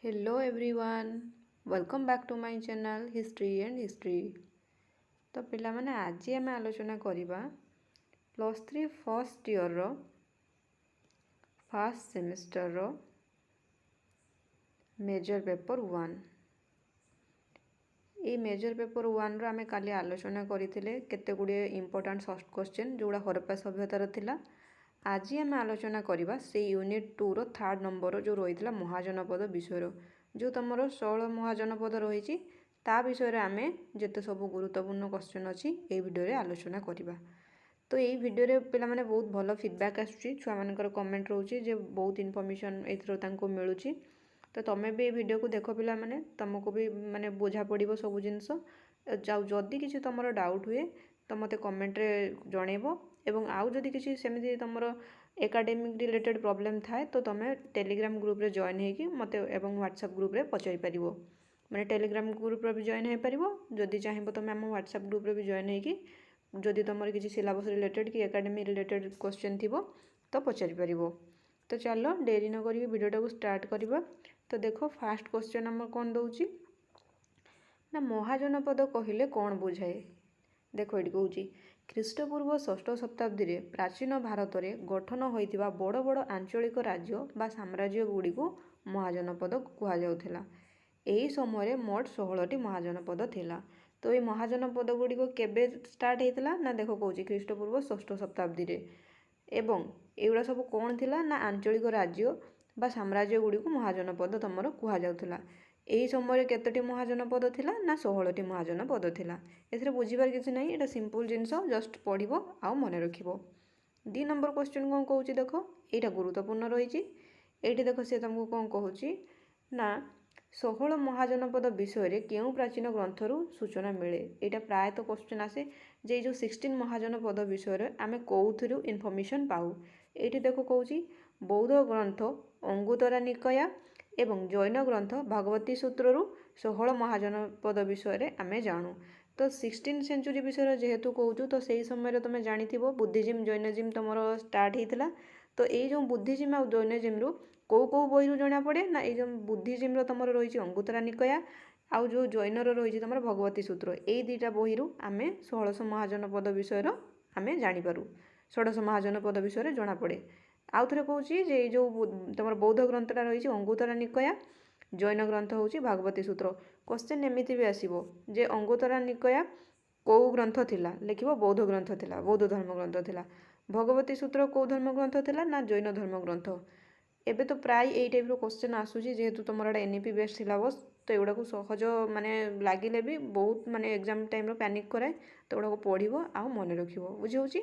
Hello everyone, welcome back to my channel History and History। तो पिला माने आज आम आलोचना करिबा +3 फर्स्ट ईयर रो फर्स्ट सेमेस्टर रो मेजर पेपर 1। ये मेजर पेपर 1 रो आमे काली आलोचना करिथिले केते गुडे इंपोर्टेंट फर्स्ट क्वेश्चन जोड़ा हरप्पा सभ्यतार थिला। आज आम आलोचना करिबा से यूनिट 2 रो थर्ड नंबर जो रही महाजनपद विषय जो तुम 16 महाजनपद रही ता विषय आम जिते सब गुरुत्वपूर्ण क्वेश्चन अच्छी ये भिडियो आलोचना करवा। तो ये भिडियो पे मैंने बहुत भल फीडबैक आछुआ मानकर कमेंट रोचे जे बहुत इनफॉरमेशन एथरो मिलूँ। तो तुम्हें भी ये वीडियो को देख पिला माने तुमको भी माने बुझा पड़ो सब जिनस जदि किसी तुम डाउट हुए तो मत कमेंट्रे जनइब एवं आउ जदि किसी सेमती तुम एकाडेमिक रिलेटेड प्रॉब्लम थाए तो तुम्हें टेलीग्राम ग्रुप रे जॉइन होगी मत एवं व्हाट्सएप ग्रुप रे पचारि पारिबो। माने टेलीग्राम ग्रुप रे भी जॉइन हो पारिबो जदि चाहिबो तुम आम व्हाट्सएप ग्रुप रे भी जॉइन होगी जदि तुम किसी सिलेबस रिलेटेड कि एकाडेमिक रिलेटेड क्वेश्चन थिबो तो पचारि पारिबो। तो चलो डेरी न करी वीडियोटा को स्टार्ट करवा। तो देखो फास्ट क्वेश्चन आम कौन दौची ना महाजनपद कहले कौन बुझाए। देखो ये कौची ख्रीष्टपूर्व षष्ठ शताब्दी रे प्राचीन भारत में गठन होइतिबा बड़ बड़ आंचलिक राज्य बा साम्राज्य गुड़ी को महाजनपद कहुला। यही समय मोट 16टी महाजनपद थिला। तो ये महाजनपद गुड़ी केबे स्टार्ट होता ना देखो कौची ख्रीष्टपूर्व षष्ठ शताब्दी रे एवं एगुड़ा सब कौन थिला ना आंचलिक राज्य बा साम्राज्य गुड़ी को महाजनपद तुमर कहुला। यही समय केतोटी महाजनपद थिला ना 16टी महाजनपद थिला। एथरे बुझीबार किसी नहीं एटा सिंपल जिनस जस्ट पढ़िबो आउ मने रखिबो। 2 नंबर क्वेश्चन कौन कहूची देखो एटा गुरुत्वपूर्ण रही। एठी देखो से तुमको कौन कहूची ना 16 महाजनपद विषय क्यों प्राचीन ग्रंथरू सूचना मिले। यहाँ प्रायतः क्वेश्चन आसे जे जो 16 महाजनपद विषय आम कौथु इनफॉरमेशन पाऊ। ये देखो कौची बौद्ध ग्रंथ अंगुतरा निकया एवं जैन ग्रंथ भगवती सूत्रु 16 महाजनपद विषय आम जानू। तो 16 सेंचुरी विषय जेहेतु कहूँ तो सही समय तुम जानी बुद्धिजिम जैनिज्म तुम स्टार्ट होता। तो ये जो बुद्धिजिम आ जैनिज्म कौ कौ बही जना पड़े ना ये बुद्धिजिम तुम रही अंगुतरा निकया आउ जो जैनर रही तुम भगवती सूत्र यही दुईटा बही आम 16 महाजनपद विषय आम जापर 16 महाजनपद विषय जना पड़े। आउ थे कौन जो तुम बौद्ध ग्रंथटा रही अंगुतरा निकया जैन ग्रंथ हूँ भागवती सूत्र। क्वेश्चन एमती भी आसो जे अंगुतरा निकया कौ ग्रंथ थिला लिख बौद्ध ग्रंथ थिला बौद्ध धर्म ग्रंथ थिला। भगवती सूत्र कौ धर्म ग्रंथ थिला ना जैन धर्म ग्रंथ। एबे तो प्राय यही टाइप क्वेश्चन आसूची जेहेतु तुम एनईपी बेस्ड सिलेबस तो एगुड़ा को सहज माने लगिले भी बहुत माने एग्जाम टाइम पैनिक कराए तो एगुड़ा को पढ़ो आउ मन रख बुझे।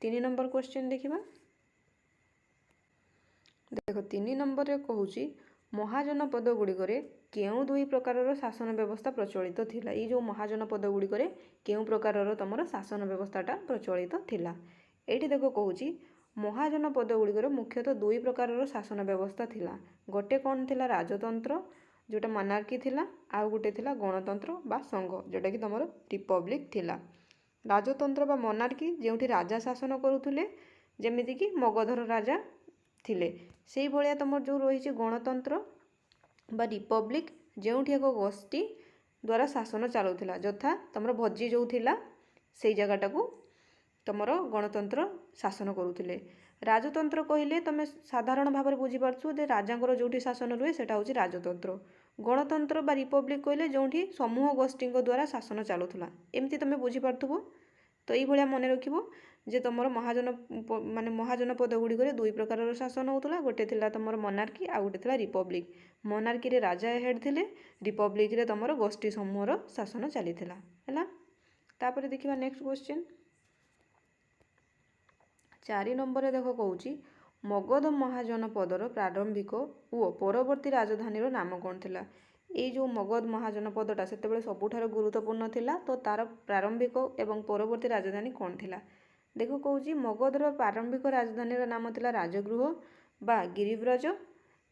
3 नंबर क्वेश्चन देखा देखो 3 नंबर रे कहूची महाजनपद गुड़िकरे केउ दुई प्रकार शासन व्यवस्था प्रचलित थिला। ये जो महाजनपद गुड़िकरे केउ प्रकार तुम शासन व्यवस्थाटा प्रचलित थिला। एठी देखो कहूची महाजनपद गुड़िकर मुख्यतः 2 प्रकार शासन व्यवस्था थिला। गोटे कौन थिला राजतंत्र जोटा मनार्की थिला आउ गोटे थिला गणतंत्र बा संघ जोटा कि तुम रिपब्लिक थिला। राजतंत्र बा मनार्की जेउठी राजा शासन करुथुले जेमिति कि मगधर राजा थिले सेही भलिया तुम जो रही गणतंत्र बा रिपब्लिक जेउठी एक गोष्ठी द्वारा शासन चलुला यथा तुम भजी जो थिला से जगटा को तुम गणतंत्र शासन करुले। राजतंत्र कहले तुम साधारण भाव में बुझीपारछु जे राजा जो शासन रुए सेटा हूँ राजतंत्र। गणतंत्र बा रिपब्लिक कहले जो समूह गोष्ठी द्वारा शासन चलुला एमती तुम बुझीपारथुबो। तो ये मन रख जे तुम महाजन माने महाजनपद गुड़िकर 2 प्रकार शासन होता गोटे थिला तुम मनार्की आ गोटे थिला रिपब्लिक। मनार्की रे राजा हेड थिले रिपब्लिक रे तुम गोष्ठी समूहर शासन चलीथिला हैला। तापर देखिबा नेक्स्ट क्वेश्चन 4 नंबर देख कहूँ मगध महाजनपदर प्रारंभिक ओ परवर्ती राजधानी नाम कौन थिला। ये जो मगध महाजनपदटा से सबुठार गुरुत्वपूर्ण थिला तो तार प्रारंभिक एवं परवर्ती राजधानी कौन थिला। देखो कहूँ मगधर प्रारंभिक राजधानी नाम थिला राजगृह बा गिरिव्रज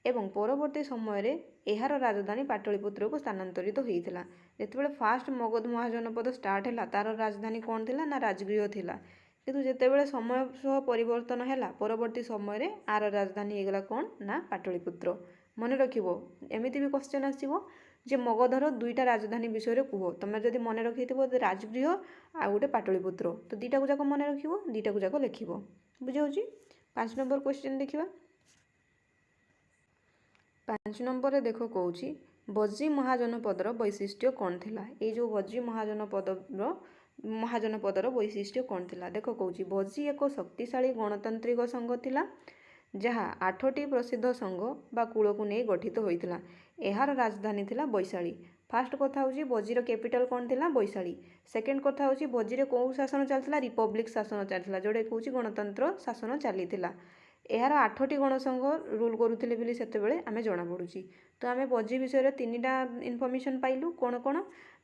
एवं परवर्ती समय यार राजधानी पाटलिपुत्र को स्थानांतरित होता। जितेबाला फास्ट मगध महाजनपद स्टार्ट है तार राजधानी कौन थिला ना राजगृह थिला किंतु जितेबाला समय सह परिवर्तन है परवर्ती समय आर राजधानी होगला कौन ना पाटलिपुत्र। मन रखिबो एमिति भी क्वेश्चन आसीबो जे मगधर दुईटा राजधानी विषय कुह तुम जदि मन रखिथिबो राजगृह आ गोटे पाटलिपुत्र तो दुईटा को जाक मन रखिबो दुईटा को जाक लिखिबो बुझाउची 5 नंबर क्वेश्चन देखिबा 5 नंबर देख कौची बज्री महाजनपदर वैशिष्ट्य कौन थिला ए जो बज्री महाजनपदर वैशिष्ट्य कौन थिला देख कौची बज्री एक शक्तिशाली गणतांत्रिक संघ थिला जहाँ 8टी प्रसिद्ध संघ बा कूल को नहीं गठित होइथिला एहार राजधानी थिला बैशाली फास्ट कथा होची बज्रीर कैपिटल कौन थिला बैशाली सेकेंड कथा होची बज्रीर कौ शासन चलथिला रिपब्लिक शासन चलथिला जोडे कहूची गणतंत्र शासन चलीथिला एहार 8टी गणसंघ रूल करुथिले बोली सेतेबेले आमे जणा पडुची तो आमे बज्री विषय तीनटा इनफॉरमेशन पाइलु कोन कोन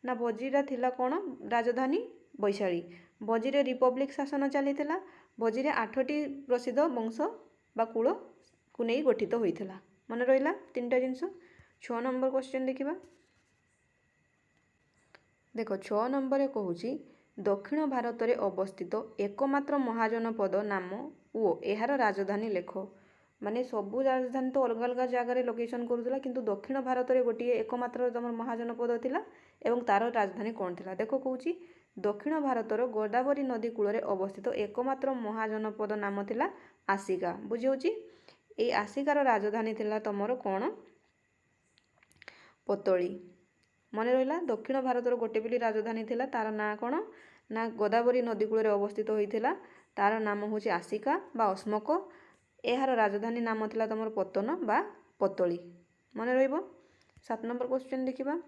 ना बज्रीरा थिला कोन राजधानी बैशाली बज्रीर रिपब्लिक शासन चलीथिला बज्रीर 8टी प्रसिद्ध वंश बा कूल को नहीं गठित होइथिला मन रहिला तीनटा जिंस 6 नंबर क्वेश्चन देखिबा देखो 6 नंबर कहूची दक्षिण भारत में अवस्थित एकमात्र महाजनपद नाम ओ एहार राजधानी लेख माने सबू राजधानी तो अलग अलग जगह लोकेशन करूला किंतु दक्षिण भारत में गोटे एकमात्र तुम महाजनपद थिला एवं तार राजधानी कौन थिला देखो कहूची दक्षिण भारतर गोदावरी नदी कूल अवस्थित एकमात्र महाजनपद नाम थिला आसिका बुझाउची ए आसिकार राजधानी थिला तमर कौन पतली मन रहा दक्षिण भारतर गोटे बोली राजधानी थिला तार ना कौन ना गोदावरी नदी कूल अवस्थित होइथिला तार नाम होची आसिका बा अस्मक एहार राजधानी नाम थिला तमर पतन बा पतली मन रहिबो 7 नंबर क्वेश्चन देखिबा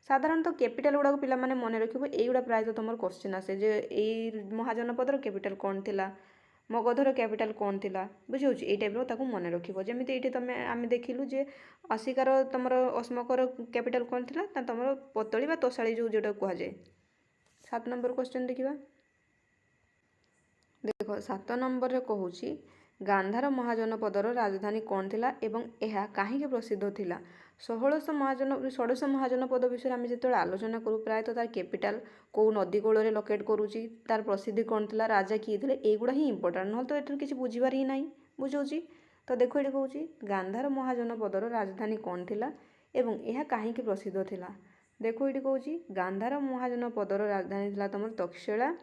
साधारणतः कैपिटल गुड़ा पिला माने मन रखिबो एगुड़ा प्रायतः तुम क्वेश्चन आसे जे ए महाजनपदर कैपिटल कौन थिला मगधर कैपिटल कौन थिला बुझाउची ए टाइप रो ताकू मन रखिबो जेमिति एठी तमे आमे देखिलु जे आसिकार तमर अस्मकर कैपिटल कौन थिला ता तमर पतली बा तोसाली जो जेटा कुहा जाय 7 नंबर क्वेश्चन देखिबा देखो 7 नंबर रे कहूची गांधार महाजनपदर राजधानी कौन थिला एवं एहा काहीके प्रसिद्ध थिला 1600 महाजनपद विषय आम जो आलोचना करूँ प्रायतः तार कैपिटल कौ नदी कूल लोकेट करुँची तार प्रसिद्धि कौन थिला राजा किए थे एगुड़ा ही इंपोर्टाट ना तो ये किसी बुझीबार ही ना बुझाऊँची तो देखो ये कहूँ गांधार महाजनपदर राजधानी कौन थिला एवं यह कहीं प्रसिद्ध थिला देखो ये कहूँ गांधार महाजनपदर राजधानी थिला तुम तक्षशिला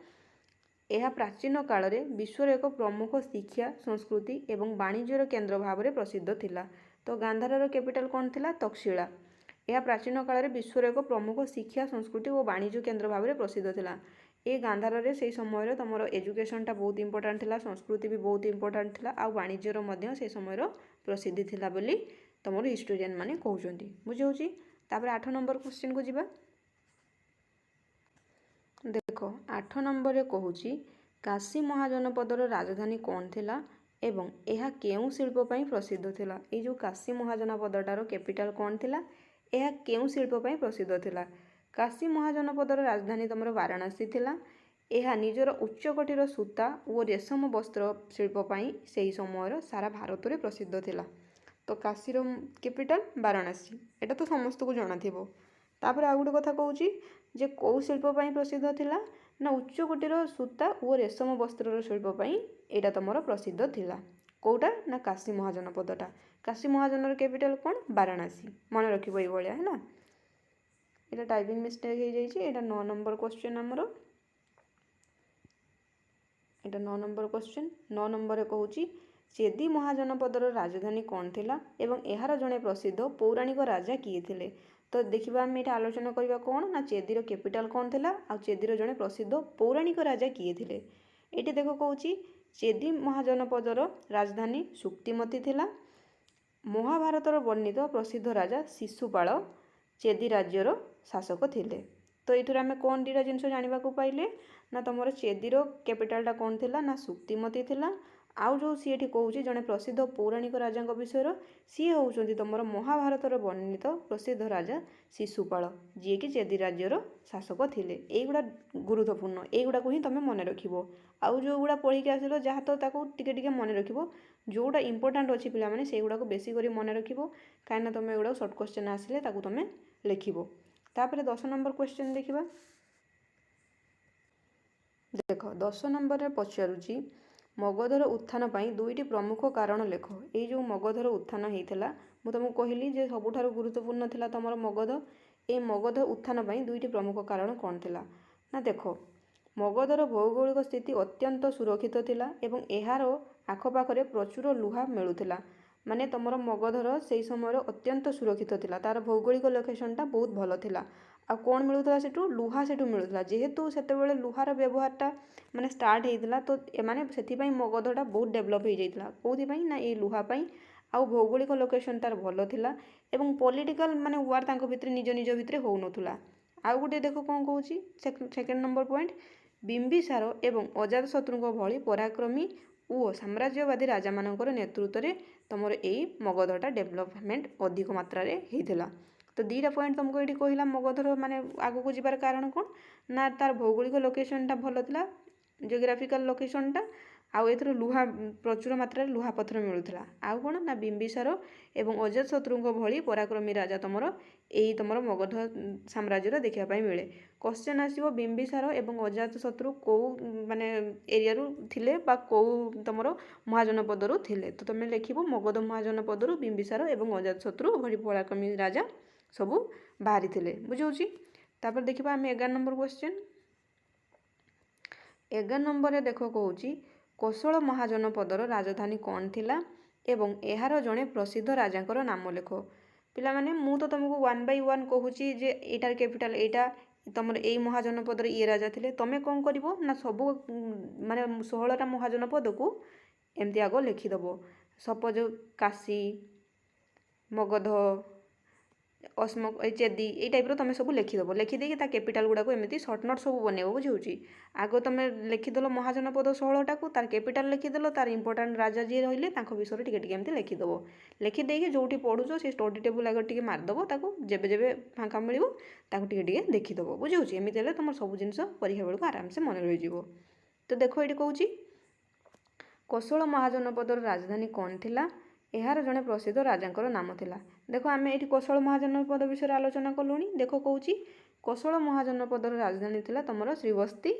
यह प्राचीन काल में विश्वर एक प्रमुख शिक्षा संस्कृति एवं वाणिज्यर केन्द्र भाव में प्रसिद्ध थिला तो गांधारर कैपिटल कौन थिला तक्षशिला यह प्राचीन काल में विश्वर एक प्रमुख शिक्षा संस्कृति और वाणिज्य केन्द्र भाव में प्रसिद्ध थिला ए गांधार रे से समय तुम एजुकेशनटा बहुत इंपोर्टाट थिला संस्कृति भी बहुत इंपोर्टाट थिला आ वाणिज्यर मध्य से समय प्रसिद्धि थिला बोली तुम हिस्टोरियन माने कहउचंती बुझाउची तापर 8 नंबर क्वेश्चन को जिबा देखो 8 नंबर रे कहूची काशी महाजनपदर राजधानी कौन थिला एवं यह केउ शिल्प पई प्रसिद्ध थिला ए जो काशी महाजनपदटार कैपिटल कौन थिला यह केउ शिल्प पई प्रसिद्ध थिला काशी महाजनपदर राजधानी तुम वाराणसी थिला यह निजर उच्च कोटीर सूता और रेशम वस्त्र शिल्प पई सेही समय सारा भारत में प्रसिद्ध थिला तो काशीर कैपिटल वाराणसी एटा तो समस्त को जाना थिबो तापर आ गोटे कथा कहूची जे कौ शिल्प पई प्रसिद्ध थिला ना उच्च कोटीर सूता और रेशम वस्त्र शिल्प पई एटा तुमर प्रसिद्ध थिला कोटा ना काशी महाजनपदटा काशी महाजनर कैपिटल कौन वाराणसी मन रखिबो ए भलिया हैला एटा टाइपिंग मिस्टेक हो जाइए एटा 9 नंबर क्वेश्चन आमर एटा 9 नंबर क्वेश्चन 9 नंबर कहूची चेदी महाजनपदर राजधानी कौन थिला एवं एहार जड़े प्रसिद्ध पौराणिक राजा किए थिले तो देखा आम ये आलोचना करवा कौन ना चेदीर कैपिटल कौन थिला आ चेदीर जड़े प्रसिद्ध पौराणिक राजा किए थिले ये देख कहूँ चेदी महाजनपदर राजधानी सुक्तिमती थिला महाभारतर वर्णित प्रसिद्ध राजा शिशुपाल चेदी राज्यर शासक थिले तो ये आम कौन दुटा जिनस जाना पाइले ना तुम चेदीर कैपिटलटा कौन थिला ना सुक्तिमती थिला आउ जो सी एठी कहूँ जड़े प्रसिद्ध पौराणिक राजा विषय सी होउचंती तुमर महाभारतर वर्णित प्रसिद्ध राजा शिशुपाल जी कि चेदी राज्यर शासक थिले एगुड़ा गुरुत्वपूर्ण एगुड़ा को ही तुम मन रखिबो आउ जो गुड़ा पढ़ी के आसिलो जहाँ तो ताको टिके टिके मन रखिबो जोटा इंपोर्टाट अच्छी पिला माने से गुड़ा को बेसी करी मन रखिबो काहे तुम एगुड़ा शॉर्ट क्वेश्चन आसिले ताको तुम लिखिबो तापर 10 नंबर क्वेश्चन देखिबा देखो 10 नंबर रे पचारुची ମଗଧର ଉତ୍ଥାନ ପାଇଁ ଦୁଇଟି ପ୍ରମୁଖ କାରଣ ଲେଖ। ଏଇ ଯେଉଁ ମଗଧର ଉତ୍ଥାନ ହେଇଥିଲା, ମୁଁ ତୁମକୁ କହିଲି ଯେ ସବୁଠାରୁ ଗୁରୁତ୍ୱପୂର୍ଣ୍ଣ ଥିଲା ତମର ମଗଧ। ଏ ମଗଧ ଉତ୍ଥାନ ପାଇଁ ଦୁଇଟି ପ୍ରମୁଖ କାରଣ କ'ଣ ଥିଲା? ନା ଦେଖ, ମଗଧର ଭୌଗୋଳିକ ସ୍ଥିତି ଅତ୍ୟନ୍ତ ସୁରକ୍ଷିତ ଥିଲା ଏବଂ ଏହାର ଆଖପାଖରେ ପ୍ରଚୁର ଲୁହା ମିଳୁଥିଲା। ମାନେ ତମର ମଗଧର ସେଇ ସମୟରେ ଅତ୍ୟନ୍ତ ସୁରକ୍ଷିତ ଥିଲା, ତାର ଭୌଗୋଳିକ ଲୋକେସନଟା ବହୁତ ଭଲ ଥିଲା। ଆଉ କ'ଣ ମିଳୁଥିଲା ସେଠୁ? ଲୁହା ସେଠୁ ମିଳୁଥିଲା। ଯେହେତୁ ସେତେବେଳେ ଲୁହାର ବ୍ୟବହାରଟା ମାନେ ଷ୍ଟାର୍ଟ ହେଇଥିଲା, ତ ଏମାନେ ସେଥିପାଇଁ ମଗଧଟା ବହୁତ ଡେଭଲପ୍ ହେଇଯାଇଥିଲା। କେଉଁଥିପାଇଁ? ନା ଏଇ ଲୁହା ପାଇଁ। ଆଉ ଭୌଗୋଳିକ ଲୋକେସନ ତାର ଭଲ ଥିଲା ଏବଂ ପଲିଟିକାଲ ମାନେ ୱାର୍ ତାଙ୍କ ଭିତରେ ନିଜ ନିଜ ଭିତରେ ହେଉନଥିଲା। ଆଉ ଗୋଟେ ଦେଖ କ'ଣ କହୁଛି, ସେକେଣ୍ଡ ନମ୍ବର ପଏଣ୍ଟ, ବିମ୍ବିସାର ଏବଂ ଅଜାତଶତ୍ରୁଙ୍କ ଭଳି ପରାକ୍ରମୀ ଓ ସାମ୍ରାଜ୍ୟବାଦୀ ରାଜାମାନଙ୍କର ନେତୃତ୍ୱରେ ତମର ଏଇ ମଗଧଟା ଡେଭଲପମେଣ୍ଟ ଅଧିକ ମାତ୍ରାରେ ହେଇଥିଲା। ତ ଦୁଇଟା ପଏଣ୍ଟ ତୁମକୁ ଏଇଠି କହିଲା ମଗଧର ମାନେ ଆଗକୁ ଯିବାର କାରଣ କ'ଣ? ନା ତାର ଭୌଗୋଳିକ ଲୋକେସନଟା ଭଲ ଥିଲା, ଜିଓଗ୍ରାଫିକାଲ ଲୋକେସନଟା, ଆଉ ଏଥିରୁ ଲୁହା ପ୍ରଚୁର ମାତ୍ରାରେ ଲୁହା ପଥର ମିଳୁଥିଲା। ଆଉ କ'ଣ? ନା ବିମ୍ବିସାର ଏବଂ ଅଜାତଶତ୍ରୁଙ୍କ ଭଳି ପରାକ୍ରମୀ ରାଜା ତମର ଏଇ ତମର ମଗଧ ସାମ୍ରାଜ୍ୟରେ ଦେଖିବା ପାଇଁ ମିଳେ। କ୍ୱେଶ୍ଚନ୍ ଆସିବ ବିମ୍ବିସାର ଏବଂ ଅଜାତଶତ୍ରୁ କେଉଁ ମାନେ ଏରିଆରୁ ଥିଲେ ବା କେଉଁ ତମର ମହାଜନପଦରୁ ଥିଲେ? ତ ତୁମେ ଲେଖିବ ମଗଧ ମହାଜନପଦରୁ ବିମ୍ବିସାର ଏବଂ ଅଜାତଶତ୍ରୁ ଭଳି ପରାକ୍ରମୀ ରାଜା ସବୁ ବାହାରିଥିଲେ। ବୁଝାଉଛି? ତାପରେ ଦେଖିବା ଆମେ 11 ନମ୍ବର କ୍ୱେଶ୍ଚନ୍। 11 ନମ୍ବରରେ ଦେଖ କହୁଛି, କୋଶଳ ମହାଜନପଦର ରାଜଧାନୀ କ'ଣ ଥିଲା ଏବଂ ଏହାର ଜଣେ ପ୍ରସିଦ୍ଧ ରାଜାଙ୍କର ନାମ ଲେଖ। ପିଲାମାନେ ମୁଁ ତ ତୁମକୁ 1 by 1 କହୁଛି ଯେ ଏଇଟାର କ୍ୟାପିଟାଲ ଏଇଟା, ତମର ଏଇ ମହାଜନପଦରେ ଇଏ ରାଜା ଥିଲେ। ତୁମେ କ'ଣ କରିବ ନା ସବୁ ମାନେ 16ଟା ମହାଜନପଦକୁ ଏମିତି ଆଗ ଲେଖିଦେବ। ସପୋଜ କାଶୀ, ମଗଧ, ଚେଦି, ଏଇ ଟାଇପ୍ର ତୁମେ ସବୁ ଲେଖିଦେବ। ଲେଖିଦେଇକି ତା କ୍ୟାପିଟାଲ ଗୁଡ଼ାକୁ ଏମିତି ସର୍ଟ ନୋଟ୍ ସବୁ ବନେଇବ। ବୁଝାଉଛି? ଆଗ ତୁମେ ଲେଖିଦେଲ ମହାଜନପଦ 16ଟାକୁ, ତାର କ୍ୟାପିଟାଲ ଲେଖିଦେଲ, ତାର ଇମ୍ପୋର୍ଟାଣ୍ଟ ରାଜା ଯିଏ ରହିଲେ ତାଙ୍କ ବିଷୟରେ ଟିକେ ଟିକେ ଏମିତି ଲେଖିଦେବ। ଲେଖିଦେଇକି ଯେଉଁଠି ପଢ଼ୁଛ ସେ ଷ୍ଟଡି ଟେବୁଲ ଆଗ ଟିକେ ମାରିଦେବ, ତାକୁ ଯେବେ ଯେବେ ଫାଙ୍କା ମିଳିବ ତାକୁ ଟିକେ ଟିକେ ଦେଖିଦେବ। ବୁଝାଉଛି? ଏମିତି ହେଲେ ତୁମର ସବୁ ଜିନିଷ ପରୀକ୍ଷା ବେଳକୁ ଆରାମସେ ମନେ ରହିଯିବ। ତ ଦେଖ ଏଇଠି କହୁଛି, କୋଶଳ ମହାଜନପଦର ରାଜଧାନୀ କ'ଣ ଥିଲା? ଏହାର ଜଣେ ପ୍ରସିଦ୍ଧ ରାଜାଙ୍କର ନାମ ଥିଲା। ଦେଖ ଆମେ ଏଇଠି କୋଶଳ ମହାଜନପଦ ବିଷୟରେ ଆଲୋଚନା କଲୁଣି। ଦେଖ କହୁଛି, କୋଶଳ ମହାଜନପଦର ରାଜଧାନୀ ଥିଲା ତମର ଶ୍ରୀବସ୍ତି,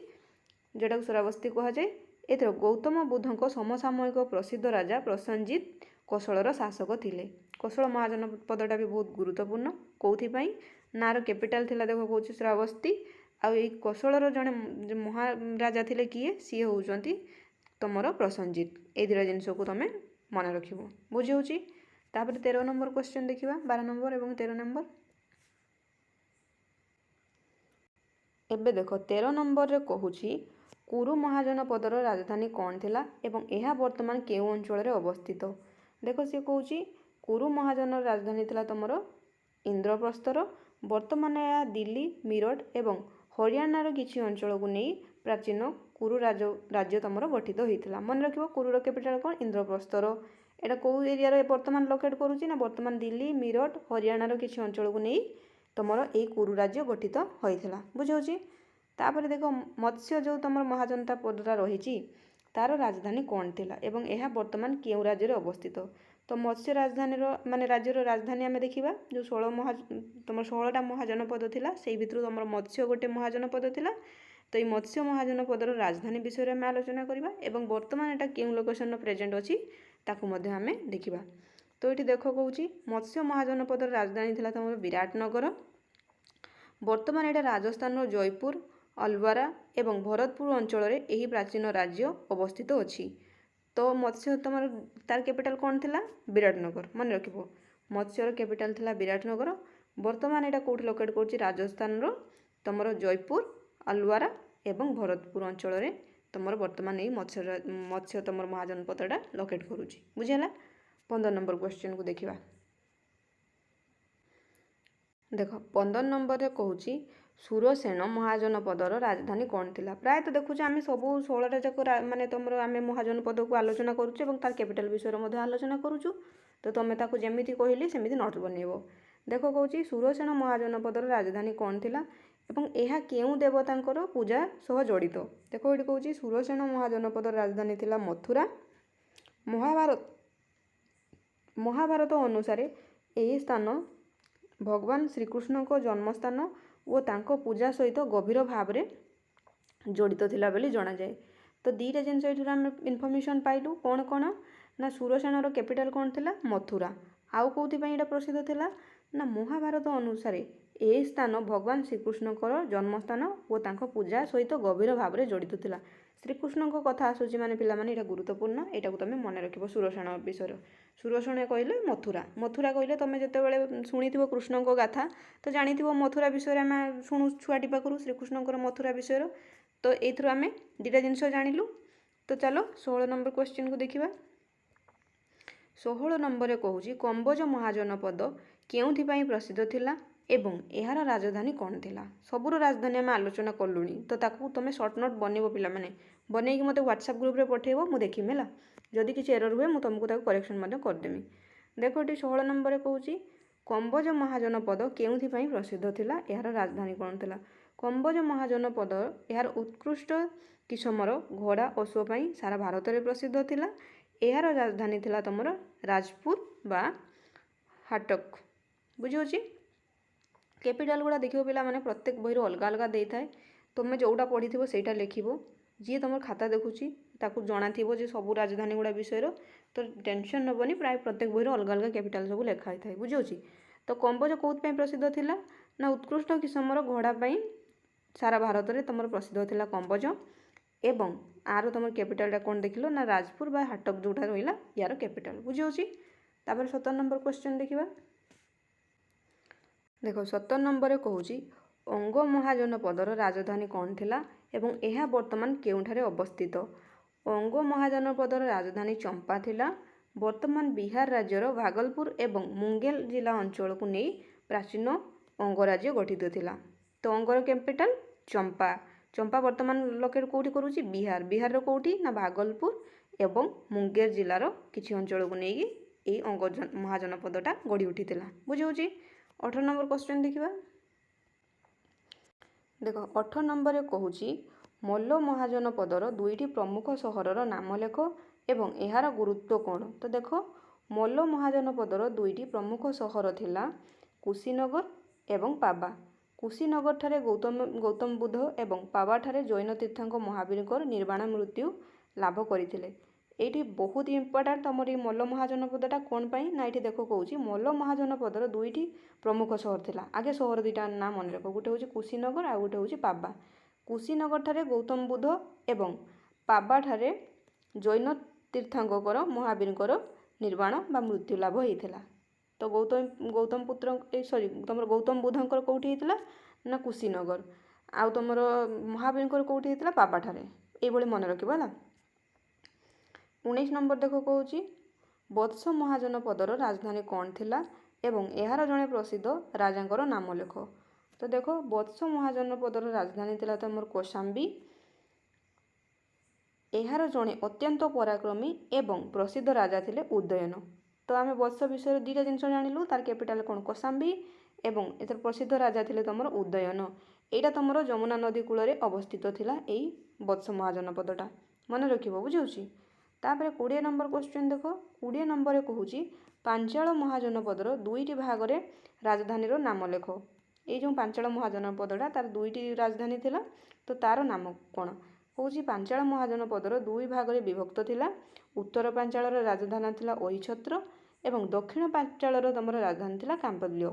ଯେଉଁଟାକୁ ଶ୍ରାବସ୍ତି କୁହାଯାଏ। ଏଥିରେ ଗୌତମ ବୁଦ୍ଧଙ୍କ ସମସାମୟିକ ପ୍ରସିଦ୍ଧ ରାଜା ପ୍ରସେନଜିତ୍ କୋଶଳର ଶାସକ ଥିଲେ। କୋଶଳ ମହାଜନପଦଟା ବି ବହୁତ ଗୁରୁତ୍ୱପୂର୍ଣ୍ଣ। କେଉଁଥିପାଇଁ? ନାର କ୍ୟାପିଟାଲ ଥିଲା ଦେଖ କହୁଛି ଶ୍ରାବସ୍ତି। ଆଉ ଏଇ କୋଶଳର ଜଣେ ମହାରାଜା ଥିଲେ କିଏ? ସିଏ ହେଉଛନ୍ତି ତମର ପ୍ରସେନଜିତ୍। ଏଇ ଦୁଇଟା ଜିନିଷକୁ ତୁମେ ମନେ ରଖିବ। ବୁଝାଉଛି? ତାପରେ 13 ନମ୍ବର କ୍ୱେଶ୍ଚନ୍ ଦେଖିବା, 12 ନମ୍ବର ଏବଂ 13 ନମ୍ବର। ଏବେ ଦେଖ 13 ନମ୍ବରରେ କହୁଛି, କୁରୁ ମହାଜନପଦର ରାଜଧାନୀ କ'ଣ ଥିଲା ଏବଂ ଏହା ବର୍ତ୍ତମାନ କେଉଁ ଅଞ୍ଚଳରେ ଅବସ୍ଥିତ? ଦେଖ ସିଏ କହୁଛି, କୁରୁ ମହାଜନର ରାଜଧାନୀ ଥିଲା ତମର ଇନ୍ଦ୍ରପ୍ରସ୍ଥର। ବର୍ତ୍ତମାନ ଏହା ଦିଲ୍ଲୀ, ମିରଟ ଏବଂ ହରିୟାଣାର କିଛି ଅଞ୍ଚଳକୁ ନେଇ ପ୍ରାଚୀନ କୁରୁ ରାଜ୍ୟ ତମର ଗଠିତ ହୋଇଥିଲା। ମନେ ରଖିବ କୁରୁର କ୍ୟାପିଟାଲ କ'ଣ? ଇନ୍ଦ୍ରପ୍ରସ୍ଥର। ଏଇଟା କେଉଁ ଏରିଆରେ ବର୍ତ୍ତମାନ ଲୋକେଟ୍ କରୁଛି? ନା ବର୍ତ୍ତମାନ ଦିଲ୍ଲୀ, ମିରଟ, ହରିୟାଣାର କିଛି ଅଞ୍ଚଳକୁ ନେଇ ତମର ଏଇ କୁରୁ ରାଜ୍ୟ ଗଠିତ ହୋଇଥିଲା। ବୁଝାଉଛି? ତାପରେ ଦେଖ ମତ୍ସ୍ୟ ଯେଉଁ ତମର ମହାଜନପଦଟା ରହିଛି ତାର ରାଜଧାନୀ କ'ଣ ଥିଲା ଏବଂ ଏହା ବର୍ତ୍ତମାନ କେଉଁ ରାଜ୍ୟରେ ଅବସ୍ଥିତ? ତ ମତ୍ସ୍ୟ ରାଜଧାନୀର ମାନେ ରାଜ୍ୟର ରାଜଧାନୀ ଆମେ ଦେଖିବା, ଯେଉଁ ତମର 16ଟା ମହାଜନପଦ ଥିଲା ସେଇ ଭିତରୁ ତମର ମତ୍ସ୍ୟ ଗୋଟେ ମହାଜନପଦ ଥିଲା। ତ ଏଇ ମତ୍ସ୍ୟ ମହାଜନପଦର ରାଜଧାନୀ ବିଷୟରେ ଆମେ ଆଲୋଚନା କରିବା ଏବଂ ବର୍ତ୍ତମାନ ଏଟା କେଉଁ ଲୋକେସନରେ ପ୍ରେଜେଣ୍ଟ ଅଛି ତାକୁ ମଧ୍ୟ ଆମେ ଦେଖିବା। ତ ଏଠି ଦେଖ କହୁଛି, ମତ୍ସ୍ୟ ମହାଜନପଦର ରାଜଧାନୀ ଥିଲା ତମର ବିରାଟନଗର। ବର୍ତ୍ତମାନ ଏଇଟା ରାଜସ୍ଥାନର ଜୟପୁର, ଅଲୱାରା ଏବଂ ଭରତପୁର ଅଞ୍ଚଳରେ ଏହି ପ୍ରାଚୀନ ରାଜ୍ୟ ଅବସ୍ଥିତ ଅଛି। ତ ମତ୍ସ୍ୟ ତମର ତାର କ୍ୟାପିଟାଲ କ'ଣ ଥିଲା? ବିରାଟନଗର। ମନେ ରଖିବ ମତ୍ସ୍ୟର କ୍ୟାପିଟାଲ ଥିଲା ବିରାଟନଗର। ବର୍ତ୍ତମାନ ଏଇଟା କେଉଁଠି ଲୋକେଟ୍ କରୁଛି? ରାଜସ୍ଥାନର ତମର ଜୟପୁର, ଅଲୱାରା ଏବଂ ଭରତପୁର ଅଞ୍ଚଳରେ ତମର ବର୍ତ୍ତମାନ ଏଇ ମତ୍ସ୍ୟ ତମର ମହାଜନପଦଟା ଲୋକେଟ୍ କରୁଛି। ବୁଝିହେଲା? 15 ନମ୍ବର କ୍ୱେଶ୍ଚନକୁ ଦେଖିବା। ଦେଖ 15 ନମ୍ବରରେ କହୁଛି, ସୁରସେନ ମହାଜନପଦର ରାଜଧାନୀ କ'ଣ ଥିଲା? ପ୍ରାୟତଃ ଦେଖୁଛୁ ଆମେ ସବୁ 16ଟା ଯାକ ମାନେ ତମର ଆମେ ମହାଜନପଦକୁ ଆଲୋଚନା କରୁଛୁ ଏବଂ ତାର କ୍ୟାପିଟାଲ ବିଷୟରେ ମଧ୍ୟ ଆଲୋଚନା କରୁଛୁ। ତ ତୁମେ ତାକୁ ଯେମିତି କହିଲି ସେମିତି ନୋଟ୍ ବନେଇବ। ଦେଖ କହୁଛି, ସୁରସେନ ମହାଜନପଦର ରାଜଧାନୀ କ'ଣ ଥିଲା ଏବଂ ଏହା କେଉଁ ଦେବତାଙ୍କର ପୂଜା ସହ ଜଡ଼ିତ? ଦେଖ ଏଠି କହୁଛି, ସୁରସେନ ମହାଜନପଦର ରାଜଧାନୀ ଥିଲା ମଥୁରା। ମହାଭାରତ ଅନୁସାରେ ଏହି ସ୍ଥାନ ଭଗବାନ ଶ୍ରୀକୃଷ୍ଣଙ୍କ ଜନ୍ମସ୍ଥାନ ଓ ତାଙ୍କ ପୂଜା ସହିତ ଗଭୀର ଭାବରେ ଜଡ଼ିତ ଥିଲା ବୋଲି ଜଣାଯାଏ। तो दीटा जिनस ये आम इनफर्मेशन पाइलु कौन कौन ना सुरसेनार कैपिटल कौन थिला मथुरा। आउ कौथिपाई एटा प्रसिद्ध थिला ना महाभारत अनुसार ए स्थान भगवान श्रीकृष्णकर जन्मस्थान और तांको पूजा सहित गभीर भाव में जड़ित थिला। श्रीकृष्ण कथा आसूची माने पिला माने एटा गुरुत्वपूर्ण एटा को तुम मन रखिबो। सुरसेन विषय सुरसेन कहले मथुरा मथुरा कहले तुम जितेबाला शुणिथिबो कृष्ण को गाथा तो जानिथिबो मथुरा विषय आम शुणु छुआटी पाखरु श्रीकृष्णकर मथुरा विषय। तो एथुर आम दुटा जिनस जानिलु। तो चलो 16 नंबर क्वेश्चन को देखिबा। 16 नंबर कहूँ कंबोज महाजनपद केउथिपाई प्रसिद्ध थिला एवं एहार राजधानी कौन थिला। सबुर राजधानी आम आलोचना कलुनी तो ताकू तुम सर्ट नोट बनइबो पिला माने बनईकी मते व्हाट्सएप ग्रुप रे पठेइबो मु देखिमि हला। जदि किछि एरर हुए मु तुमको ताकू करेक्शन मते कर देमि। देखो एटी 16 नंबर कहूँ कंबोज महाजनपद केउथिपाई प्रसिद्ध थिला एहार राजधानी कौन थिला। कंबोज महाजनपद एहार उत्कृष्ट किसमर घोड़ा अश्व पाई सारा भारत में प्रसिद्ध थिला। एहार राजधानी थिला तुमर राजपुर बा हाटक बुझी। कैपिटल गुड़ा देखियो पिला माने प्रत्येक बही अलग अलग दे थाए तुम जोटा पढ़ी थो सेटा लिखिबो। जी तुम खाता देखुची ताकू जाना थी जे सबू राजधानी गुड़ा विषय तो टेंशन नबनी प्राय प्रत्येक बही अलग अलग कैपिटल सब लिखाई थाए बुझी। तो कंबोज कौन प्रसिद्ध थिला ना उत्कृष्ट किसमर घोड़ा पाई सारा भारत में तुम प्रसिद्ध थिला कंबोज एवं आर तुम कैपिटल कौन देखिल ना राजपुर बा हाटक जोटा रहा यार कैपिटल बुझी। तापर 17 नंबर क्वेश्चन देखिबा। देखो 17 नंबर कहूँ अंग महाजनपदर राजधानी कौन थिला एवं यह वर्तमान केउठारे अवस्थित। अंग महाजनपदर राजधानी चंपा थिला। वर्तमान बिहार राज्यर भागलपुर एवं मुंगेर जिला अंचल को नहीं प्राचीन अंगराज्य गठित थिला। तो अंगर कैपिटल चंपा चंपा वर्तमान लोकेट कौटी करूची बिहार बिहार कौटी ना भागलपुर एवं मुंगेर जिलार किछि अंचल को नहीं ये अंग महाजनपदटा गढ़ी उठीला बुझी। 18 नंबर क्वेश्चन देखिबा। देखो 18 नंबर कहूँ मल्ल महाजनपदर दुईटी प्रमुख सहरर नाम लेख एवं एहार गुरुत्व कौन। तो देखो मल्ल महाजनपदर दुईटी प्रमुख सहर थिला कुशीनगर एवं पाबा। कुशीनगर ठारे गौतम बुद्ध एवं पाबा ठारे जैन तीर्थांक महावीर निर्वाण मृत्यु लाभ करते। ये बहुत इंपोर्टाट तुम ये मल्ल महाजनपदटा कौन पाई ना ये देख कहूँ मल्ल महाजनपदर दुईटी प्रमुख सहर थिला। आगे सहर दुईटा ना मन रख गोटे हूँ कुशीनगर आ गोटे हूँ पाबा। कुशीनगर ठारे गौतम बुद्ध एवं पाबा ठारे जैन तीर्थांकर महावीर निर्वाण बा मृत्यु लाभ होता। तो गौतम पुत्र सॉरी तुम गौतम बुद्धंकर कौटी होता ना कुशीनगर आ तुम महावीर कौटी होता पाबा ठारे ये मन रखिबा ना। 19 नंबर देख कहूँ वत्स महाजनपदर राजधानी कौन थिला एवं एहार जड़े प्रसिद्ध राजांकर नाम लेख। तो देखो वत्स महाजनपदर राजधानी थिला तुम कौशाम्बी। एहार जड़े अत्यंत पराक्रमी एवं प्रसिद्ध राजा थिले उदयन। तो आम वत्स विषय दुईटा जिनस जानिलु तार कैपिटल कौन कौशाम्बी एवं एथर प्रसिद्ध राजा थिले तुम उदयन। एटा तुम जमुना नदी कूल अवस्थित थिला एई वत्स महाजनपदटा मन रखिबो बुझी। तापर 20 नंबर क्वेश्चन देख 20 नंबर कहूँ पांचाल महाजनपदर दुईटी भाग में राजधानी नाम लेख। ये जो पांचाल महाजनपदटा तार दुईटी राजधानी थिला तो तार नाम कौन कहूँ पांचाल महाजनपदर दुई भाग में विभक्त थिला। उत्तर पांचाल राजधानी थिला ओईछत्र एवं दक्षिण पांचाल तुम राजधानी थिला काम्पल्य।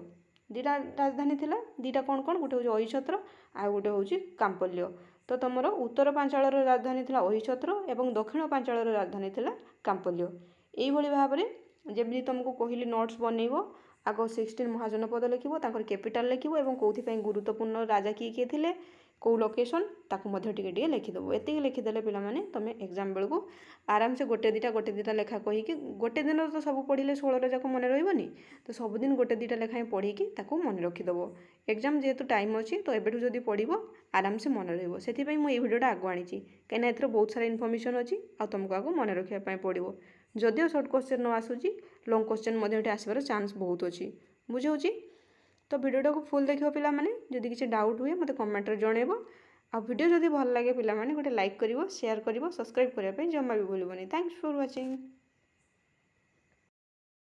दुईटा राजधानी थिला दुईटा कौन कौन गोटे हूँ ओईछत्र आ गोटे हूँ काम्पल्य। तो तुम उत्तर पांचाल राजधानी थिला ओईछत्र एवं दक्षिण पांचाल राजधानी थिला काम्पल्य। यही भाव में जमी तुमको कहली नोट्स बनइब आग 16 महाजनपद लिखिबो ताकर कैपिटल लिखिबो एवं कौथिपाई गुरुत्वपूर्ण राजा किए थिले कौ लोकेशन ताकू मध्य टिके लिखिदेव। एतिक लिखिदेले पिला माने तुम एग्जाम बेलू आराम से गोटे दिटा लेखा कहीकि गोटे दिन तो सब पढ़ले 16 जाक मन रही तो सबुदिन गोटे दिटा लेखा पढ़ी ताकू मन रखिदेव। एग्जाम जेहेतु टाइम अच्छी तो एबेठू जदि पढ़ो आराम से मन रही से मुझे भिडियोटा आगु आनी कहीं एथर बहुत सारा इनफर्मेशन अच्छी आ तुमको आगु मन रखापी पड़ो। जदिव सर्ट क्वेश्चन न आसूची लंग क्वेश्चन आसबार चान्स बहुत अच्छी बुझे। तो भिडियोटा को फुल देखियो पिला माने जदि किसी डाउट हुए मत कमेंट रे जणेबो। आ वीडियो जदि भल लगे पिला माने गोटे लाइक करिवो शेयर करिवो सब्सक्राइब करिया पे जम्मा भी भूलिबोनी। Thanks for watching.